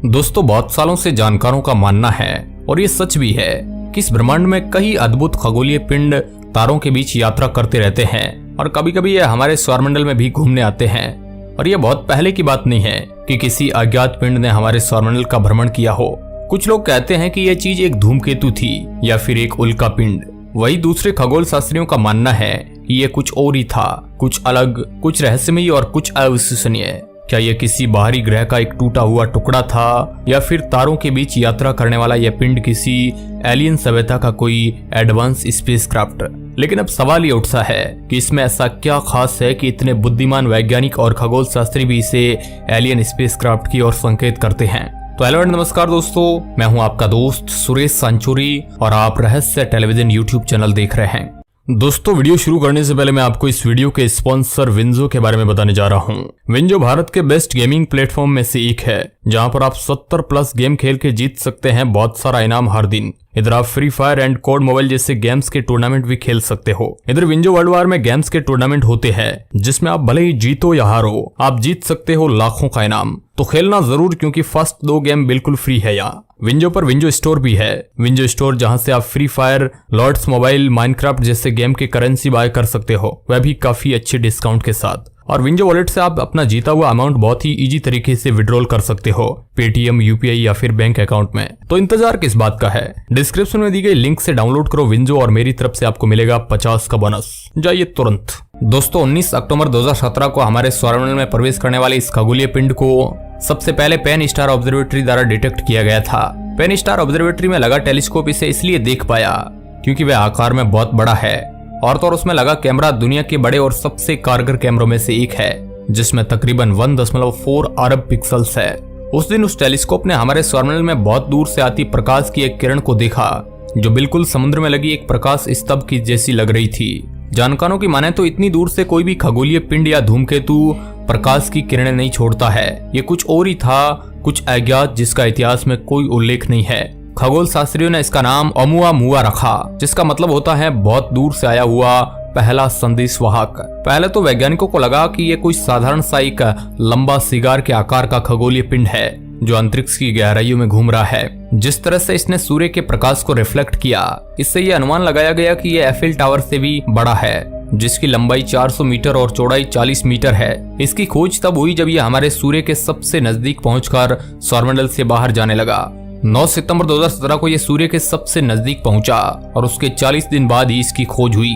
दोस्तों, बहुत सालों से जानकारों का मानना है और ये सच भी है कि इस ब्रह्मांड में कई अद्भुत खगोलीय पिंड तारों के बीच यात्रा करते रहते हैं और कभी कभी ये हमारे सौरमंडल में भी घूमने आते हैं। और ये बहुत पहले की बात नहीं है कि किसी अज्ञात पिंड ने हमारे सौरमंडल का भ्रमण किया हो। कुछ लोग कहते हैं कि यह चीज एक धूमकेतु थी या फिर एक उल्का पिंड। वही दूसरे खगोल शास्त्रियों का मानना है कि ये कुछ और ही था, कुछ अलग, कुछ रहस्यमयी और कुछ अविश्वसनीय। क्या यह किसी बाहरी ग्रह का एक टूटा हुआ टुकड़ा था या फिर तारों के बीच यात्रा करने वाला यह पिंड किसी एलियन सभ्यता का कोई एडवांस स्पेसक्राफ्ट? लेकिन अब सवाल ये उठता है कि इसमें ऐसा क्या खास है कि इतने बुद्धिमान वैज्ञानिक और खगोल शास्त्री भी इसे एलियन स्पेसक्राफ्ट की ओर संकेत करते हैं। तो हेलो एंड नमस्कार दोस्तों, मैं हूं आपका दोस्त सुरेश सांचुरी और आप रहस्य टेलीविजन यूट्यूब चैनल देख रहे हैं। दोस्तों, वीडियो शुरू करने से पहले मैं आपको इस वीडियो के स्पॉन्सर विंजो के बारे में बताने जा रहा हूं। विंजो भारत के बेस्ट गेमिंग प्लेटफॉर्म में से एक है, जहां पर आप 70+ गेम खेल के जीत सकते हैं बहुत सारा इनाम हर दिन। इधर आप free fire and code mobile जैसे गेम्स के टूर्नामेंट भी खेल सकते हो। इधर विंजो वर्ल्ड वार में गेम्स के टूर्नामेंट होते हैं, जिसमें आप भले ही जीतो या हारो, आप जीत सकते हो लाखों का इनाम। तो खेलना जरूर, क्योंकि फर्स्ट 2 गेम बिल्कुल फ्री है। यहाँ विंजो पर विंजो स्टोर भी है। विंजो स्टोर, जहां से आप free fire, lords mobile, minecraft जैसे गेम के करेंसी बाय कर सकते हो, वह भी काफी अच्छे डिस्काउंट के साथ। और विंजो वॉलेट से आप अपना जीता हुआ अमाउंट बहुत ही इजी तरीके से विड्रॉल कर सकते हो, पेटीएम, यूपीआई या फिर बैंक अकाउंट में। तो इंतजार किस बात का है? डिस्क्रिप्शन में दी गई लिंक से डाउनलोड करो विंजो और मेरी तरफ से आपको मिलेगा 50 का बोनस। जाइए तुरंत। दोस्तों, 19 अक्टूबर 2017 को हमारे सौरमंडल में प्रवेश करने वाले इस खगोलीय पिंड को सबसे पहले पेन स्टार ऑब्जर्वेटरी द्वारा डिटेक्ट किया गया था। पेन स्टार ऑब्जर्वेटरी में लगा टेलीस्कोप इसे इसलिए देख पाया क्योंकि वह आकार में बहुत बड़ा है और तो उसमें लगा कैमरा दुनिया के बड़े और सबसे कारगर कैमरों में से एक है, जिसमें तकरीबन 1.4 अरब पिक्सल्स है। उस दिन उस टेलीस्कोप ने हमारे सौरमंडल में बहुत दूर से आती प्रकाश की एक किरण को देखा, जो बिल्कुल समुद्र में लगी एक प्रकाश स्तंभ की जैसी लग रही थी। जानकारों की माने तो इतनी दूर से कोई भी खगोलीय पिंड या धूमकेतु प्रकाश की किरणें नहीं छोड़ता है। ये कुछ और ही था, कुछ अज्ञात, जिसका इतिहास में कोई उल्लेख नहीं है। खगोल शास्त्रियों ने इसका नाम ओमुआमुआ रखा, जिसका मतलब होता है बहुत दूर से आया हुआ पहला संदेशवाहक। पहले तो वैज्ञानिकों को लगा कि ये कोई साधारण सा एक लंबा सिगार के आकार का खगोलीय पिंड है, जो अंतरिक्ष की गहराइयों में घूम रहा है। जिस तरह से इसने सूर्य के प्रकाश को रिफ्लेक्ट किया, इससे यह अनुमान लगाया गया कि यह एफिल टावर से भी बड़ा है, जिसकी लंबाई 400 मीटर और चौड़ाई 40 मीटर है। इसकी खोज तब हुई जब यह हमारे सूर्य के सबसे नजदीक पहुंचकर सौरमंडल से बाहर जाने लगा। 9 सितंबर 2017 को यह सूर्य के सबसे नजदीक पहुंचा और उसके 40 दिन बाद ही इसकी खोज हुई।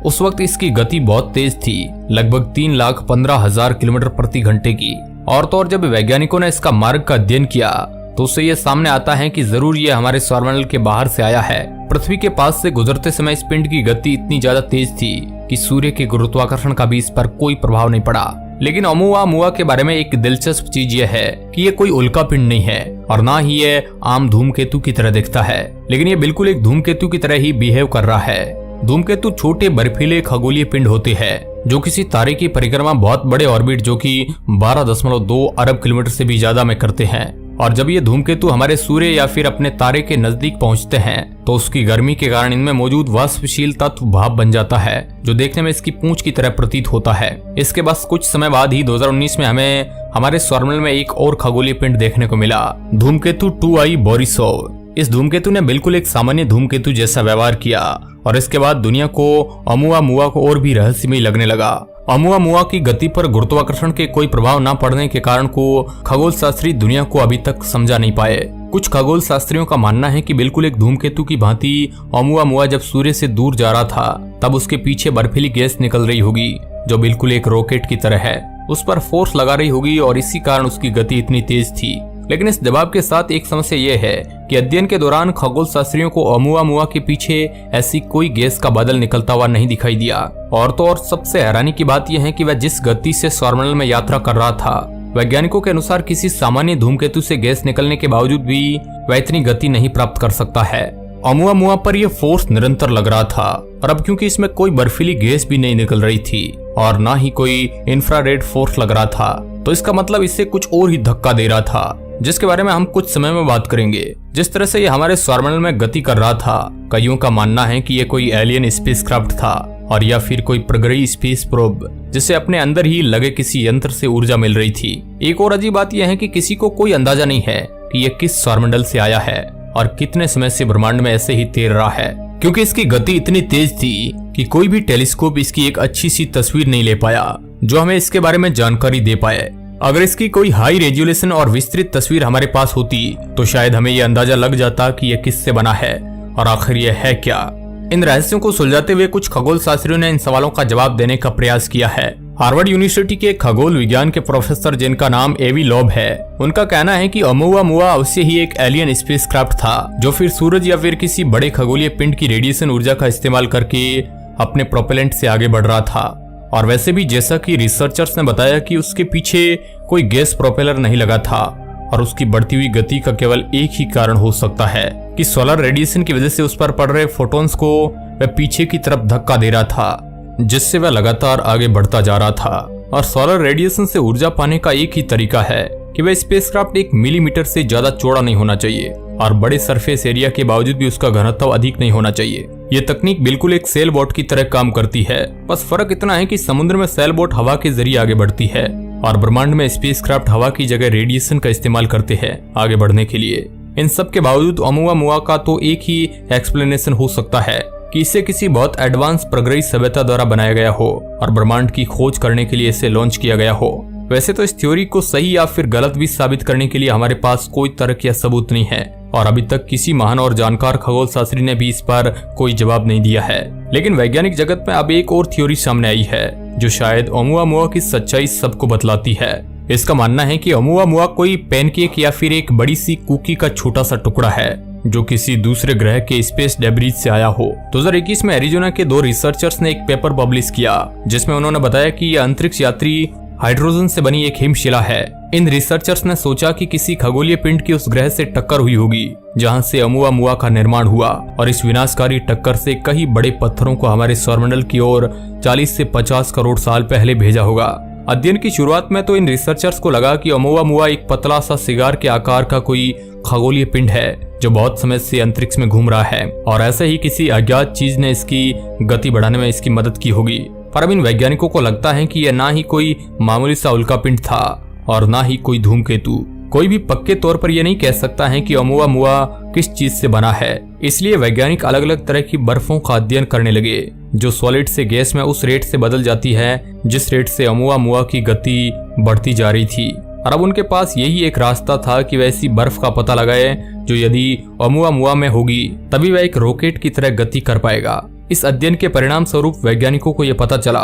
उस वक्त इसकी गति बहुत तेज थी, लगभग 3,15,000 किलोमीटर प्रति घंटे की। और तो और जब वैज्ञानिकों ने इसका मार्ग का अध्ययन किया, तो उससे यह सामने आता है कि जरूर यह हमारे सौरमंडल के बाहर से आया है। पृथ्वी के पास से गुजरते समय इस पिंड की गति इतनी ज्यादा तेज थी कि सूर्य के गुरुत्वाकर्षण का भी इस पर कोई प्रभाव नहीं पड़ा। लेकिन ओमुआमुआ के बारे में एक दिलचस्प चीज यह है कि ये कोई उल्का पिंड नहीं है और ना ही ये आम धूमकेतु की तरह दिखता है, लेकिन ये बिल्कुल एक धूमकेतु की तरह ही बिहेव कर रहा है। धूमकेतु छोटे बर्फीले खगोलीय पिंड होते हैं जो किसी तारे की परिक्रमा बहुत बड़े ऑर्बिट, जो कि 12.2 अरब किलोमीटर से भी ज्यादा में करते हैं। और जब ये धूमकेतु हमारे सूर्य या फिर अपने तारे के नजदीक पहुंचते हैं, तो उसकी गर्मी के कारण इनमें मौजूद वाष्पशील तत्व भाप बन जाता है, जो देखने में इसकी पूंछ की तरह प्रतीत होता है। इसके बस कुछ समय बाद ही 2019 में हमें हमारे सौरमंडल में एक और खगोलीय पिंड देखने को मिला, धूमकेतु 2I बोरिसोव। इस धूमकेतु ने बिल्कुल एक सामान्य धूमकेतु जैसा व्यवहार किया और इसके बाद दुनिया को ओमुआमुआ को और भी रहस्यमय लगने लगा। ओमुआमुआ की गति पर गुरुत्वाकर्षण के कोई प्रभाव न पड़ने के कारण को खगोल शास्त्री दुनिया को अभी तक समझा नहीं पाए। कुछ खगोल शास्त्रियों का मानना है कि बिल्कुल एक धूमकेतु की भांति ओमुआमुआ जब सूर्य से दूर जा रहा था, तब उसके पीछे बर्फीली गैस निकल रही होगी, जो बिल्कुल एक रॉकेट की तरह है। उस पर फोर्स लगा रही होगी और इसी कारण उसकी गति इतनी तेज थी। लेकिन इस जवाब के साथ एक समस्या यह है कि अध्ययन के दौरान खगोल शास्त्रियों को ओमुआमुआ के पीछे ऐसी कोई गैस का बादल निकलता हुआ नहीं दिखाई दिया। और तो और सबसे हैरानी की बात यह है कि वह जिस गति से सौरमंडल में यात्रा कर रहा था, वैज्ञानिकों के अनुसार किसी सामान्य धूमकेतु से गैस निकलने के बावजूद भी वह इतनी गति नहीं प्राप्त कर सकता है। ओमुआमुआ पर यह फोर्स निरंतर लग रहा था और अब क्योंकि इसमें कोई बर्फीली गैस भी नहीं निकल रही थी और ना ही कोई इंफ्रारेड फोर्स लग रहा था, तो इसका मतलब इससे कुछ और ही धक्का दे रहा था, जिसके बारे में हम कुछ समय में बात करेंगे। जिस तरह से ये हमारे सौरमंडल में गति कर रहा था, कईयों का मानना है कि ये कोई एलियन स्पेसक्राफ्ट था और या फिर कोई प्रग्रही स्पेस प्रोब, जिसे अपने अंदर ही लगे किसी यंत्र से ऊर्जा मिल रही थी। एक और अजीब बात यह है कि किसी को कोई अंदाजा नहीं है कि यह किस सौरमंडल से आया है और कितने समय से ब्रह्मांड में ऐसे ही तैर रहा है, क्योंकि इसकी गति इतनी तेज थी कि कोई भी टेलीस्कोप इसकी एक अच्छी सी तस्वीर नहीं ले पाया जो हमें इसके बारे में जानकारी दे पाए। अगर इसकी कोई हाई रेजोल्यूशन और विस्तृत तस्वीर हमारे पास होती तो शायद हमें यह अंदाजा लग जाता कि यह किससे बना है और आखिर यह है क्या। इन रहस्यों को सुलझाते हुए कुछ खगोल शास्त्रियों ने इन सवालों का जवाब देने का प्रयास किया है। हार्वर्ड यूनिवर्सिटी के खगोल विज्ञान के प्रोफेसर जिनका नाम एवी लॉब है, उनका कहना है कि ओमुमुआ अवश्य ही एक एलियन स्पेसक्राफ्ट था जो फिर सूरज या फिर किसी बड़े खगोलीय पिंड की रेडिएशन ऊर्जा का इस्तेमाल करके अपने प्रोपेलेंट से आगे बढ़ रहा था। और वैसे भी जैसा कि रिसर्चर्स ने बताया कि उसके पीछे कोई गैस प्रोपेलर नहीं लगा था और उसकी बढ़ती हुई गति का केवल एक ही कारण हो सकता है कि सोलर रेडिएशन की वजह से उस पर पड़ रहे फोटॉन्स को वह पीछे की तरफ धक्का दे रहा था, जिससे वह लगातार आगे बढ़ता जा रहा था। और सोलर रेडिएशन से ऊर्जा पाने का एक ही तरीका है कि वह स्पेसक्राफ्ट 1 मिलीमीटर से ज्यादा चौड़ा नहीं होना चाहिए और बड़े सरफेस एरिया के बावजूद भी उसका घनत्व अधिक नहीं होना चाहिए। ये तकनीक बिल्कुल एक सेल बोट की तरह काम करती है, बस फर्क इतना है कि समुद्र में सेल बोट हवा के जरिए आगे बढ़ती है और ब्रह्मांड में स्पेसक्राफ्ट हवा की जगह रेडिएशन का इस्तेमाल करते हैं आगे बढ़ने के लिए। इन सब के बावजूद ओमुमुआ का तो एक ही एक्सप्लेनेशन हो सकता है कि इसे किसी बहुत एडवांस प्रगति सभ्यता द्वारा बनाया गया हो और ब्रह्मांड की खोज करने के लिए इसे लॉन्च किया गया हो। वैसे तो इस थ्योरी को सही या फिर गलत भी साबित करने के लिए हमारे पास कोई तर्क या सबूत नहीं है और अभी तक किसी महान और जानकार खगोल शास्त्री ने भी इस पर कोई जवाब नहीं दिया है। लेकिन वैज्ञानिक जगत में अब एक और थ्योरी सामने आई है जो शायद ओमुमुआ की सच्चाई सबको बतलाती है। इसका मानना है कि ओमुमुआ कोई पैनकेक या फिर एक बड़ी सी कुकी का छोटा सा टुकड़ा है जो किसी दूसरे ग्रह के स्पेस डेब्रिज से आया हो। 2021 में एरिजोना के 2 रिसर्चर्स ने एक पेपर पब्लिश किया जिसमें उन्होंने बताया कि यह अंतरिक्ष यात्री हाइड्रोजन से बनी एक हिमशिला है। इन रिसर्चर्स ने सोचा कि किसी खगोलीय पिंड की उस ग्रह से टक्कर हुई होगी जहां से ओमुमुआ का निर्माण हुआ और इस विनाशकारी टक्कर से कई बड़े पत्थरों को हमारे सौरमंडल की ओर 40 से 50 करोड़ साल पहले भेजा होगा। अध्ययन की शुरुआत में तो इन रिसर्चर्स को लगा कि ओमुमुआ एक पतला सा सिगार के आकार का कोई खगोलीय पिंड है जो बहुत समय से अंतरिक्ष में घूम रहा है और ऐसे ही किसी अज्ञात चीज ने इसकी गति बढ़ाने में इसकी मदद की होगी। पर अब इन वैज्ञानिकों को लगता है कि यह ना ही कोई मामूली सा उल्का पिंड था और ना ही कोई धूमकेतु। कोई भी पक्के तौर पर यह नहीं कह सकता है कि ओमुमुआ किस चीज से बना है। इसलिए वैज्ञानिक अलग अलग तरह की बर्फों का अध्ययन करने लगे जो सॉलिड से गैस में उस रेट से बदल जाती है जिस रेट से ओमुमुआ की गति बढ़ती जा रही थी। और अब उनके पास यही एक रास्ता था कि वह ऐसी बर्फ का पता लगाए जो यदि ओमुमुआ में होगी तभी वह एक रॉकेट की तरह गति कर पाएगा। इस अध्ययन के परिणाम स्वरूप वैज्ञानिकों को यह पता चला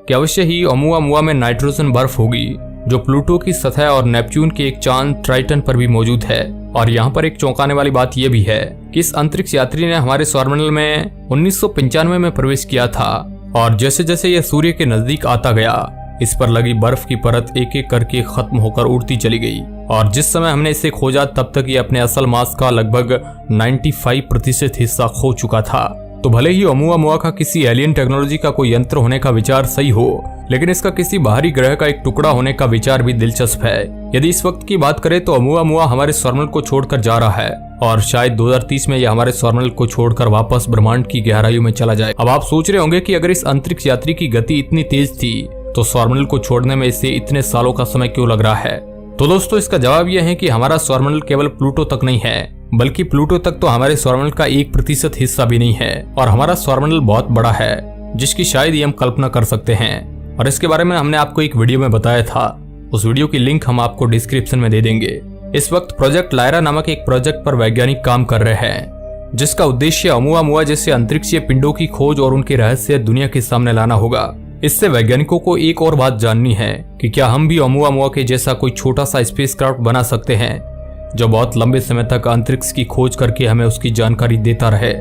कि अवश्य ही ओमुमुआ में नाइट्रोजन बर्फ होगी जो प्लूटो की सतह और नेपच्यून के एक चांद ट्राइटन पर भी मौजूद है। और यहाँ पर एक चौंकाने वाली बात यह भी है कि इस अंतरिक्ष यात्री ने हमारे सौरमंडल में 1995 में प्रवेश किया था और जैसे जैसे यह सूर्य के नजदीक आता गया इस पर लगी बर्फ की परत एक एक करके खत्म होकर उड़ती चली गई और जिस समय हमने इसे खोजा तब तक ये अपने असल मास का लगभग 95% हिस्सा खो चुका था। तो भले ही ओमुमुआ का किसी एलियन टेक्नोलॉजी का कोई यंत्र होने का विचार सही हो, लेकिन इसका किसी बाहरी ग्रह का एक टुकड़ा होने का विचार भी दिलचस्प है। यदि इस वक्त की बात करें तो ओमुमुआ हमारे सौरमंडल को छोड़कर जा रहा है और शायद 2030 में यह हमारे सौरमंडल को छोड़कर वापस ब्रह्मांड की गहराइयों में चला जाए। अब आप सोच रहे होंगे कि अगर इस अंतरिक्ष यात्री की गति इतनी तेज थी तो सौरमंडल को छोड़ने में इसे इतने सालों का समय क्यों लग रहा है। तो दोस्तों इसका जवाब यह है कि हमारा सौरमंडल केवल प्लूटो तक नहीं है बल्कि प्लूटो तक तो हमारे सौरमंडल का 1% हिस्सा भी नहीं है और हमारा सौरमंडल बहुत बड़ा है जिसकी शायद ही हम कल्पना कर सकते हैं। और इसके बारे में हमने आपको एक वीडियो में बताया था, उस वीडियो की लिंक हम आपको डिस्क्रिप्शन में दे देंगे। इस वक्त प्रोजेक्ट लायरा नामक एक प्रोजेक्ट पर वैज्ञानिक काम कर रहे हैं जिसका उद्देश्य ओमुमुआ जैसे अंतरिक्षीय पिंडों की खोज और उनके रहस्य दुनिया के सामने लाना होगा। इससे वैज्ञानिकों को एक और बात जाननी है कि क्या हम भी ओमुमुआ के जैसा कोई छोटा सा स्पेसक्राफ्ट बना सकते हैं जो बहुत लंबे समय तक अंतरिक्ष की खोज करके हमें उसकी जानकारी देता रहे।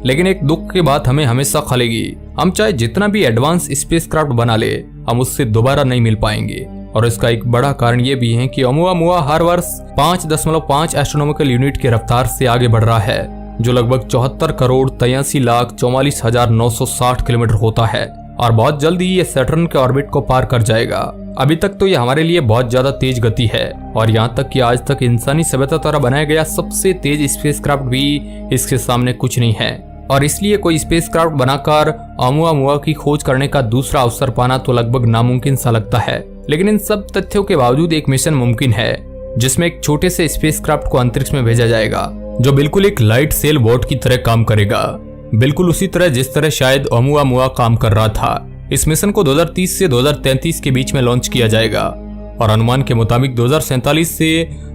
लेकिन एक दुख की बात हमें हमेशा खलेगी, हम चाहे जितना भी एडवांस स्पेसक्राफ्ट बना ले हम उससे दोबारा नहीं मिल पाएंगे। और इसका एक बड़ा कारण ये भी है कि ओमुमुआ हर वर्ष 5.5 एस्ट्रोनॉमिकल यूनिट की रफ्तार से आगे बढ़ रहा है जो लगभग 74 करोड़ 83,44,960 किलोमीटर होता है और बहुत जल्द ही ये सैटर्न के ऑर्बिट को पार कर जाएगा। अभी तक तो ये हमारे लिए बहुत ज्यादा तेज गति है और यहाँ तक कि आज तक इंसानी सभ्यता द्वारा बनाया गया सबसे तेज स्पेसक्राफ्ट भी इसके सामने कुछ नहीं है। और इसलिए कोई स्पेसक्राफ्ट बनाकर ओमुमुआ की खोज करने का दूसरा अवसर पाना तो लगभग नामुमकिन सा लगता है। लेकिन इन सब तथ्यों के बावजूद एक मिशन मुमकिन है जिसमें एक छोटे से स्पेसक्राफ्ट को अंतरिक्ष में भेजा जाएगा जो बिल्कुल एक लाइट सेल बोट की तरह काम करेगा, बिल्कुल उसी तरह जिस तरह शायद ओमुआमुआ काम कर रहा था। इस मिशन को 2030 से 2033 के बीच में लॉन्च किया जाएगा और अनुमान के मुताबिक 2047 से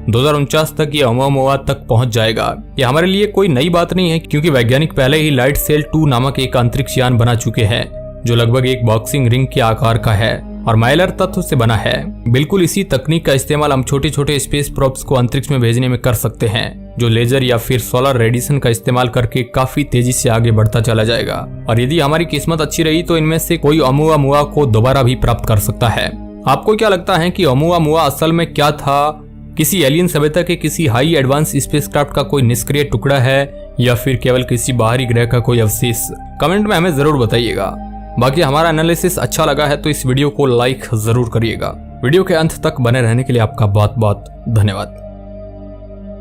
2049 तक ये ओमुआमुआ तक पहुंच जाएगा। यह हमारे लिए कोई नई बात नहीं है क्योंकि वैज्ञानिक पहले ही लाइट सेल 2 नामक एक अंतरिक्ष यान बना चुके हैं जो लगभग एक बॉक्सिंग रिंग के आकार का है और माइलर तत्व से बना है। बिल्कुल इसी तकनीक का इस्तेमाल हम छोटे छोटे स्पेस प्रोब्स को अंतरिक्ष में भेजने में कर सकते हैं जो लेजर या फिर सोलर रेडिएशन का इस्तेमाल करके काफी तेजी से आगे बढ़ता चला जाएगा और यदि हमारी किस्मत अच्छी रही तो इनमें से कोई ओमुआमुआ को दोबारा भी प्राप्त कर सकता है। आपको क्या लगता है कि ओमुआमुआ असल में क्या था? किसी एलियन सभ्यता के किसी हाई एडवांस स्पेसक्राफ्ट का कोई निष्क्रिय टुकड़ा है या फिर केवल किसी बाहरी ग्रह का कोई अवशेष? कमेंट में हमें जरूर बताइएगा। बाकी हमारा एनालिसिस अच्छा लगा है तो इस वीडियो को लाइक जरूर करिएगा। वीडियो के अंत तक बने रहने के लिए आपका बहुत बहुत धन्यवाद।